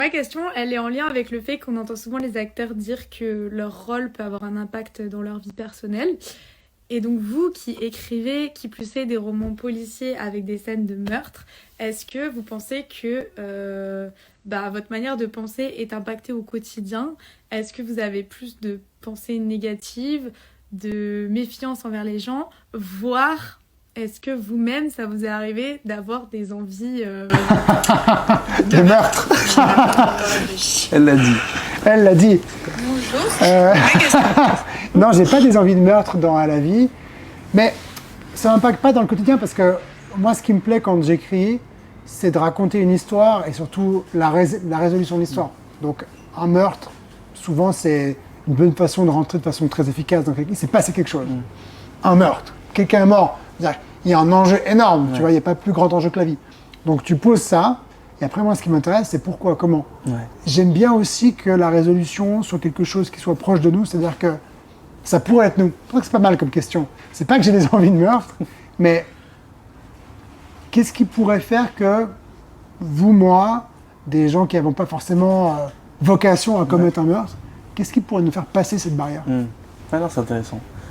Ma question, elle est en lien avec le fait qu'on entend souvent les acteurs dire que leur rôle peut avoir un impact dans leur vie personnelle. Et donc vous qui écrivez, qui plus est des romans policiers avec des scènes de meurtre, est-ce que vous pensez que votre manière de penser est impactée au quotidien? Est-ce que vous avez plus de pensées négatives, de méfiance envers les gens, voire est-ce que vous-même, ça vous est arrivé d'avoir des envies de meurtre? Elle l'a dit. Elle l'a dit. Non, j'ai pas des envies de meurtre dans la vie, mais ça m'impacte pas dans le quotidien parce que moi, ce qui me plaît quand j'écris, c'est de raconter une histoire et surtout la résolution de l'histoire. Donc, un meurtre, souvent, c'est une bonne façon de rentrer de façon très efficace dans quelque chose. Il s'est passé quelque chose. Un meurtre. Quelqu'un est mort. Il y a un enjeu énorme, tu vois, il n'y a pas plus grand enjeu que la vie. Donc, tu poses ça, et après, moi, ce qui m'intéresse, c'est pourquoi, comment. J'aime bien aussi que la résolution soit quelque chose qui soit proche de nous, c'est-à-dire que ça pourrait être nous. Je crois que c'est pas mal comme question. C'est pas que j'ai des envies de meurtre, mais qu'est-ce qui pourrait faire que vous, moi, des gens qui n'avons pas forcément vocation à commettre un meurtre, qu'est-ce qui pourrait nous faire passer cette barrière? Ah non, c'est intéressant.